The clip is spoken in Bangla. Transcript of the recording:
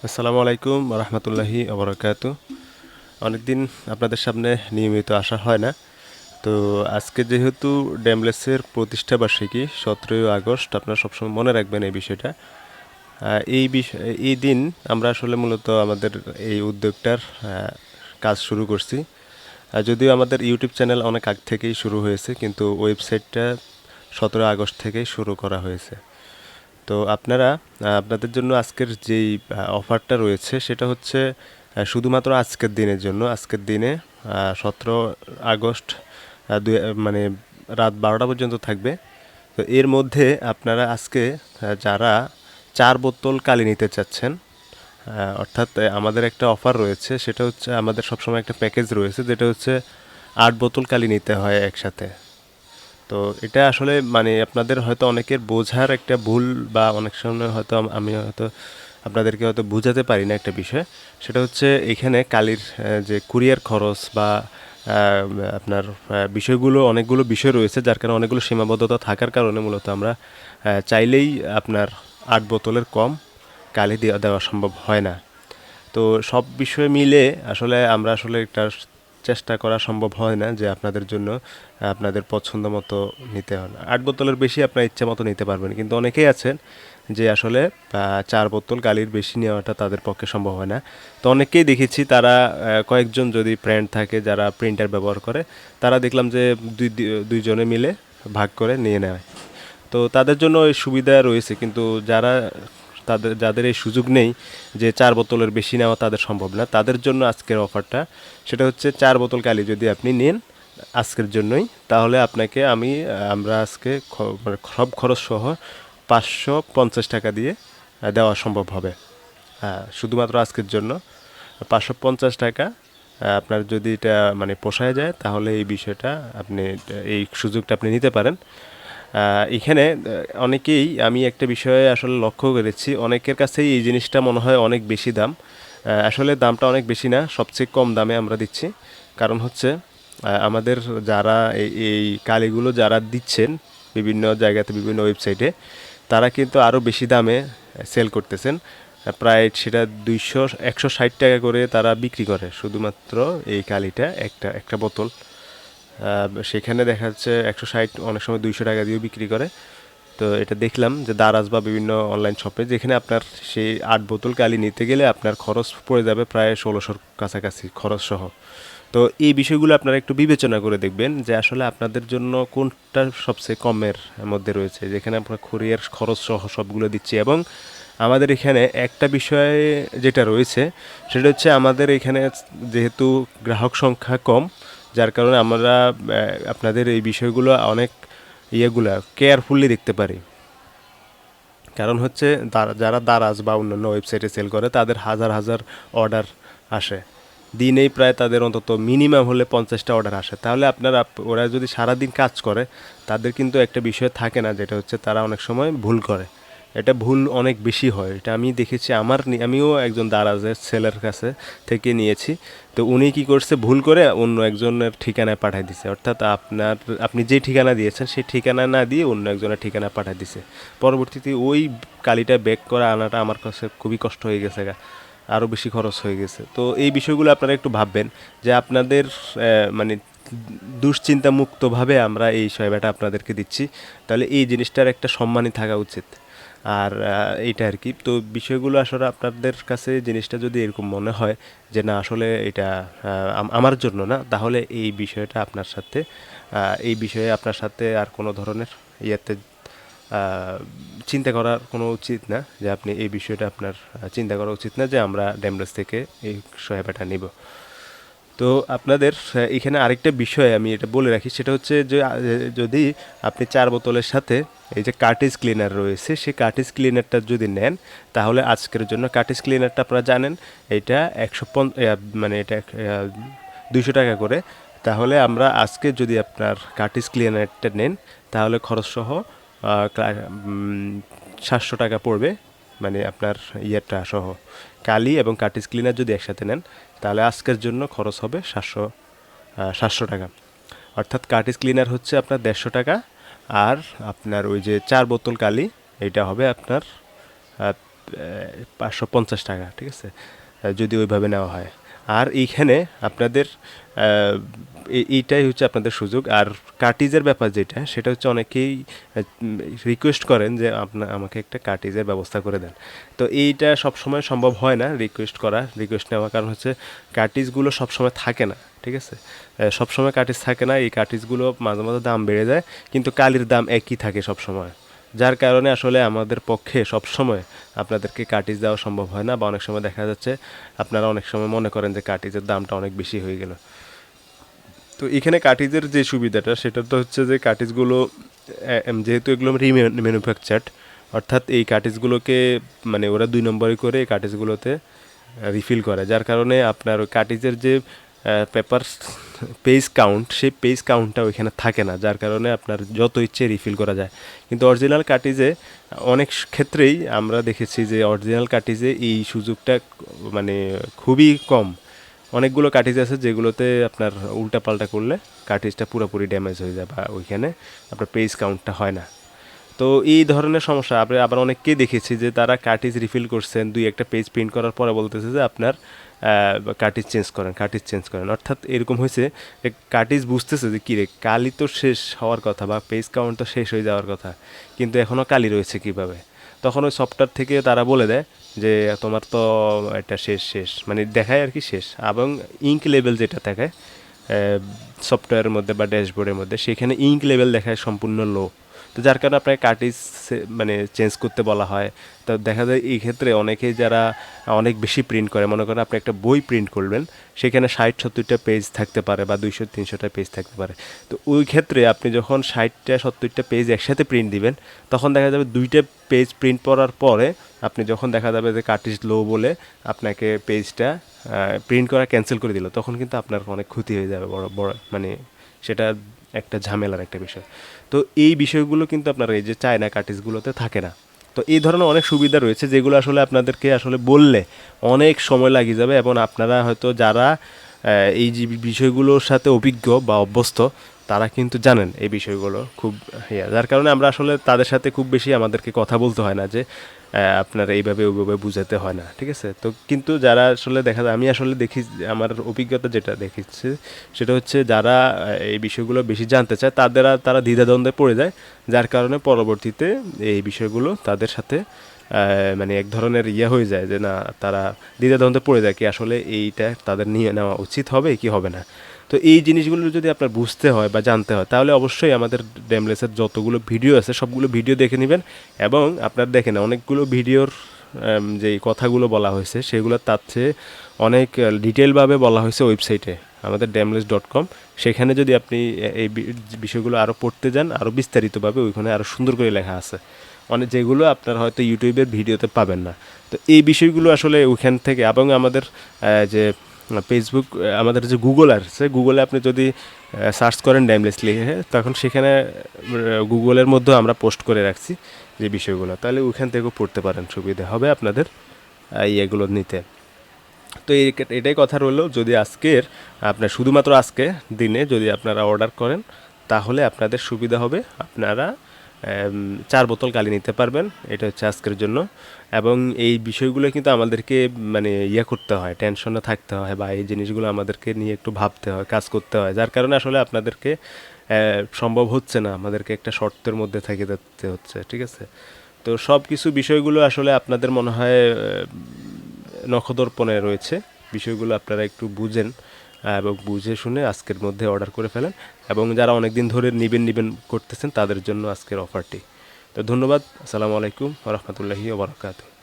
আসসালামু আলাইকুম রহমতুল্লাহি আবরাকাতু। অনেকদিন আপনাদের সামনে নিয়মিত আসা হয় না, তো আজকে যেহেতু ড্যামলেসের প্রতিষ্ঠা বার্ষিকী 17ই আগস্ট, আপনারা সবসময় মনে রাখবেন এই বিষয়টা। এই দিন আমরা আসলে মূলত আমাদের এই উদ্যোগটার কাজ শুরু করছি। যদিও আমাদের ইউটিউব চ্যানেল অনেক আগ থেকেই শুরু হয়েছে, কিন্তু ওয়েবসাইটটা 17 আগস্ট থেকেই শুরু করা হয়েছে। তো আপনারা আপনাদের জন্য আজকের যেই অফারটা রয়েছে সেটা হচ্ছে শুধুমাত্র আজকের দিনের জন্য। আজকের দিনে 17 আগস্ট মানে রাত 12টা পর্যন্ত থাকবে। তো এর মধ্যে আপনারা আজকে যারা 4 বোতল কালি নিতে চাচ্ছেন, অর্থাৎ আমাদের একটা অফার রয়েছে, সেটা হচ্ছে আমাদের সবসময় একটা প্যাকেজ রয়েছে যেটা হচ্ছে 8 বোতল কালি নিতে হয় একসাথে। তো এটা আসলে মানে আপনাদের হয়তো অনেকের বোঝার একটা ভুল, বা অনেক সময় হয়তো আমি হয়তো আপনাদেরকে হয়তো বোঝাতে পারি না একটা বিষয়। সেটা হচ্ছে এখানে কালির যে কুরিয়ার খরচ বা আপনার বিষয়গুলো, অনেকগুলো বিষয় রয়েছে, যার কারণে অনেকগুলো সীমাবদ্ধতা থাকার কারণে মূলত আমরা চাইলেই আপনার 8 বোতলের কম কালি দেওয়া সম্ভব হয় না। তো সব বিষয় মিলে আসলে আমরা আসলে একটা চেষ্টা করা সম্ভব হয় না যে আপনাদের জন্য আপনাদের পছন্দ মতো নিতে হয় না। 8 বোতলের বেশি আপনার ইচ্ছে মতো নিতে পারবেন, কিন্তু অনেকেই আছেন যে আসলে 4 বোতল কালির বেশি নেওয়াটা তাদের পক্ষে সম্ভব হয় না। তো অনেকেই দেখেছি তারা কয়েকজন যদি ফ্রেন্ড থাকে যারা প্রিন্টার ব্যবহার করে, তারা দেখলাম যে দুইজনে মিলে ভাগ করে নিয়ে নেয়। তো তাদের জন্য এই সুবিধা রয়েছে, কিন্তু যাদের এই সুযোগ নেই, যে 4 বোতলের বেশি নেওয়া তাদের সম্ভব না, তাদের জন্য আজকের অফারটা সেটা হচ্ছে 4 বোতল কালি যদি আপনি নেন আজকের জন্যই, তাহলে আপনাকে আমরা আজকে মানে সব খরচ সহ 550 টাকা দিয়ে দেওয়া সম্ভব হবে। শুধুমাত্র আজকের জন্য 550 টাকা। আপনার যদি এটা মানে পোষায় যায় তাহলে এই বিষয়টা আপনি, এই সুযোগটা আপনি নিতে পারেন। এখানে অনেকেই, আমি একটা বিষয়ে আসলে লক্ষ্য করেছি, অনেকের কাছেই এই জিনিসটা মনে হয় অনেক বেশি দাম। আসলে দামটা অনেক বেশি না, সবচেয়ে কম দামে আমরা দিচ্ছি। কারণ হচ্ছে আমাদের যারা এই কালিগুলো যারা দিচ্ছেন বিভিন্ন জায়গাতে, বিভিন্ন ওয়েবসাইটে, তারা কিন্তু আরও বেশি দামে সেল করতেছেন। প্রায় সেটা 160 টাকা করে তারা বিক্রি করে শুধুমাত্র এই কালিটা, একটা একটা বোতল। সেখানে দেখা যাচ্ছে 160, অনেক সময় 200 টাকা দিয়েও বিক্রি করে। তো এটা দেখলাম যে দারাজ বা বিভিন্ন অনলাইন শপে, যেখানে আপনার সেই 8 বোতল কালি নিতে গেলে আপনার খরচ পড়ে যাবে প্রায় 1600-র কাছাকাছি খরচ সহ। তো এই বিষয়গুলো আপনারা একটু বিবেচনা করে দেখবেন যে আসলে আপনাদের জন্য কোনটা সবচেয়ে কমের মধ্যে রয়েছে, যেখানে আপনার কুরিয়ার খরচ সহ সবগুলো দিচ্ছি। এবং আমাদের এখানে একটা বিষয় যেটা রয়েছে সেটা হচ্ছে আমাদের এখানে যেহেতু গ্রাহক সংখ্যা কম, যার কারণে আমরা আপনাদের এই বিষয়গুলো অনেক ইয়েগুলা কেয়ারফুলি দেখতে পারি। কারণ হচ্ছে যারা দারাজ বা অন্যান্য ওয়েবসাইটে সেল করে তাদের হাজার হাজার অর্ডার আসে দিনেই, প্রায় তাদের অন্তত মিনিমাম হলে 50টা অর্ডার আসে। তাহলে ওরা যদি সারাদিন কাজ করে, তাদের কিন্তু একটা বিষয় থাকে না, যেটা হচ্ছে তারা অনেক সময় ভুল করে। এটা ভুল অনেক বেশি হয়, এটা আমি দেখেছি। আমিও একজন দারাজের সেলের কাছে থেকে নিয়েছি। তো উনি কি করছে, ভুল করে অন্য একজনের ঠিকানায় পাঠিয়ে দিছে, অর্থাৎ আপনি যে ঠিকানা দিয়েছেন সেই ঠিকানা না দিয়ে অন্য একজনের ঠিকানা পাঠিয়ে দিছে। পরবর্তীতে ওই কালিটা ব্যাক করে আনাটা আমার কাছে খুবই কষ্ট হয়ে গেছে, আরও বেশি খরচ হয়ে গেছে। তো এই বিষয়গুলো আপনারা একটু ভাববেন যে আপনাদের মানে দুশ্চিন্তা মুক্তভাবে আমরা এই সেবাটা আপনাদেরকে দিচ্ছি, তাহলে এই জিনিসটার একটা সম্মানই থাকা উচিত। আর এইটা আর কি। তো বিষয়গুলো আসলে আপনাদের কাছে জিনিসটা যদি এরকম মনে হয় যে না আসলে এটা আমার জন্য না, তাহলে এই বিষয়ে আপনার সাথে আর কোনো ধরনের ইয়েতে চিন্তা করার কোনো উচিত না, যে আপনি এই বিষয়টা আপনার চিন্তা করা উচিত না যে আমরা ড্যামলেস থেকে এই সহায়তাটা নিব। তো আপনাদের এখানে আরেকটা বিষয় আমি এটা বলে রাখি, সেটা হচ্ছে যে যদি আপনি 4 বোতলের সাথে এই যে কার্টিজ ক্লিনার রয়েছে, সেই কার্টিজ ক্লিনারটা যদি নেন, তাহলে আজকের জন্য কার্টিজ ক্লিনারটা আপনারা জানেন এটা মানে এটা 200 টাকা করে। তাহলে আমরা আজকে যদি আপনার কার্টিজ ক্লিনারটা নেন, তাহলে খরচ সহ 700 টাকা পড়বে। মানে আপনার ইয়েটা সহ, কালি এবং কার্টিজ ক্লিনার যদি একসাথে নেন, তাহলে আজকের জন্য খরচ হবে 700 টাকা। অর্থাৎ কার্টিজ ক্লিনার হচ্ছে আপনার 150 টাকা, আর আপনার ওই যে 4 বোতল কালি, এটা হবে আপনার 550 টাকা, ঠিক আছে, যদি ওইভাবে নেওয়া হয়। আর এইখানে আপনাদের এইটাই হচ্ছে আপনাদের সুযোগ। আর কাটিজের ব্যাপার যেটা, সেটা হচ্ছে অনেকেই রিকোয়েস্ট করেন যে আমাকে একটা কাটিজের ব্যবস্থা করে দেন। তো এইটা সবসময় সম্ভব হয় না রিকোয়েস্ট নেওয়া, কারণ হচ্ছে কাটিজগুলো সবসময় থাকে না, ঠিক আছে, সবসময় কাটিজ থাকে না। এই কাটিজগুলো মাঝে মাঝে দাম বেড়ে যায়, কিন্তু কালির দাম একই থাকে সবসময়, যার কারণে আসলে আমাদের পক্ষে সবসময় আপনাদেরকে কাটিজ দেওয়া সম্ভব হয় না। বা অনেক সময় দেখা যাচ্ছে আপনারা অনেক সময় মনে করেন যে কাটিজের দামটা অনেক বেশি হয়ে গেল। তো এখানে কাটিজের যে সুবিধাটা, সেটা তো হচ্ছে যে কাটিজগুলো যেহেতু এগুলো রিম্যানুফ্যাকচার্ড, অর্থাৎ এই কাটিজগুলোকে মানে ওরা 2 নম্বরে করে এই কাটিজগুলোতে রিফিল করে, যার কারণে আপনার ওই কাটিজের যে পেপার পেজ কাউন্ট, সেই পেজ কাউন্টটা ওইখানে থাকে না, যার কারণে আপনার যত ইচ্ছে রিফিল করা যায়। কিন্তু অরিজিনাল কাটিজে অনেক ক্ষেত্রেই আমরা দেখেছি যে অরিজিনাল কাটিজে এই সুযোগটা মানে খুবই কম। অনেকগুলো কাটিজ আছে যেগুলোতে আপনার উল্টাপাল্টা করলে কাটিজটা পুরোপুরি ড্যামেজ হয়ে যায় বা ওইখানে আপনার পেজ কাউন্টটা হয় না। তো এই ধরনের সমস্যা আমরা আবার অনেককেই দেখেছি যে তারা কাটিজ রিফিল করছেন, 2-1টা পেজ প্রিন্ট করার পরে বলতেছে যে আপনার কাটিজ চেঞ্জ করেন। অর্থাৎ এরকম হয়েছে যে কাটিজ বুঝতেছে যে কিরে, কালি তো শেষ হওয়ার কথা বা পেজ কাউন্ট তো শেষ হয়ে যাওয়ার কথা, কিন্তু এখনও কালি রয়েছে কিভাবে। তখন ওই সফটওয়্যার থেকে তারা বলে দেয় যে তোমার তো এটা শেষ মানে দেখায় আর কি শেষ, এবং ইঙ্ক লেভেল যেটা দেখায় সফটওয়্যারের মধ্যে বা ড্যাশবোর্ডের মধ্যে, সেখানে ইঙ্ক লেভেল দেখায় সম্পূর্ণ লো। তো যার কারণে আপনাকে কাটিজ মানে চেঞ্জ করতে বলা হয়। তো দেখা যায় এই ক্ষেত্রে অনেকেই যারা অনেক বেশি প্রিন্ট করে, মনে করেন আপনি একটা বই প্রিন্ট করবেন, সেখানে 60-70টা পেজ থাকতে পারে বা 200-300টা পেজ থাকতে পারে। তো ওই ক্ষেত্রে আপনি যখন 60-70টা পেজ একসাথে প্রিন্ট দিবেন, তখন দেখা যাবে 2টা পেজ প্রিন্ট করার পরে আপনি যখন দেখা যাবে যে কাটিজ লো বলে আপনাকে পেজটা প্রিন্ট করা ক্যান্সেল করে দিল, তখন কিন্তু আপনার অনেক ক্ষতি হয়ে যাবে, বড় মানে সেটা একটা ঝামেলার একটা বিষয়। তো এই বিষয়গুলো কিন্তু আপনার এই যে চায়না কাটিজগুলোতে থাকে না। তো এই ধরনের অনেক সুবিধা রয়েছে যেগুলো আসলে আপনাদেরকে আসলে বললে অনেক সময় লাগিয়ে যাবে, এবং আপনারা হয়তো যারা এই যে বিষয়গুলোর সাথে অভিজ্ঞ বা অভ্যস্ত, তারা কিন্তু জানেন এই বিষয়গুলো খুব যার কারণে আমরা আসলে তাদের সাথে খুব বেশি আমাদেরকে কথা বলতে হয় না যে আপনার এইভাবে ওইভাবে বুঝাতে হয় না, ঠিক আছে। তো কিন্তু যারা আসলে দেখা যায়, আমি আসলে দেখি আমার অভিজ্ঞতা যেটা দেখেছি সেটা হচ্ছে যারা এই বিষয়গুলো বেশি জানতে চায় তারা দ্বিধাদ্বন্দ্বে পড়ে যায়, যার কারণে পরবর্তীতে এই বিষয়গুলো তাদের সাথে মানে এক ধরনের হয়ে যায় যে না, তারা দ্বিধাদ্বন্দ্বে পড়ে যায় কি আসলে এইটা তাদের নিয়ে নেওয়া উচিত হবে কি হবে না। তো এই জিনিসগুলো যদি আপনার বুঝতে হয় বা জানতে হয়, তাহলে অবশ্যই আমাদের ড্যামলেসের যতগুলো ভিডিও আছে সবগুলো ভিডিও দেখে নেবেন। এবং আপনার দেখেন অনেকগুলো ভিডিওর যেই কথাগুলো বলা হয়েছে সেগুলো তার চেয়ে অনেক ডিটেলভাবে বলা হয়েছে ওয়েবসাইটে আমাদের damless.com। সেখানে যদি আপনি এই বিষয়গুলো আরও পড়তে যান, আরও বিস্তারিতভাবে ওইখানে আরও সুন্দর করে লেখা আছে, অনেক যেগুলো আপনার হয়তো ইউটিউবের ভিডিওতে পাবেন না। তো এই বিষয়গুলো আসলে ওইখান থেকে, এবং আমাদের যে ফেসবুক, আমাদের যে গুগল আছে, গুগলে আপনি যদি সার্চ করেন ড্যামলেস লিখে, তখন সেখানে গুগলের মধ্যেও আমরা পোস্ট করে রাখছি যে বিষয়গুলো, তাহলে ওইখান থেকেও পড়তে পারেন, সুবিধা হবে আপনাদের এগুলো নিতে। তো এটাই কথা রইলো, যদি আজকের আপনার শুধুমাত্র আজকে দিনে যদি আপনারা অর্ডার করেন, তাহলে আপনাদের সুবিধা হবে, আপনারা 4 বোতল কালি নিতে পারবেন। এটা হচ্ছে আজকের জন্য। এবং এই বিষয়গুলো কিন্তু আমাদেরকে মানে করতে হয়, টেনশনে থাকতে হয়, বা এই জিনিসগুলো আমাদেরকে নিয়ে একটু ভাবতে হয়, কাজ করতে হয়, যার কারণে আসলে আপনাদেরকে সম্ভব হচ্ছে না, আমাদেরকে একটা শর্তের মধ্যে থেকে যেতে হচ্ছে, ঠিক আছে। তো সব কিছু বিষয়গুলো আসলে আপনাদের মনে হয় নখদর্পণে রয়েছে, বিষয়গুলো আপনারা একটু বুঝেন এবং বুঝে শুনে আজকের মধ্যে অর্ডার করে ফেলেন। এবং যারা অনেক দিন ধরে নিবেন করতেছেন তাদের জন্য আজকের অফারটি। তো ধন্যবাদ। আসসালামু আলাইকুম ওয়া রাহমাতুল্লাহি ওয়া বারাকাতুহু।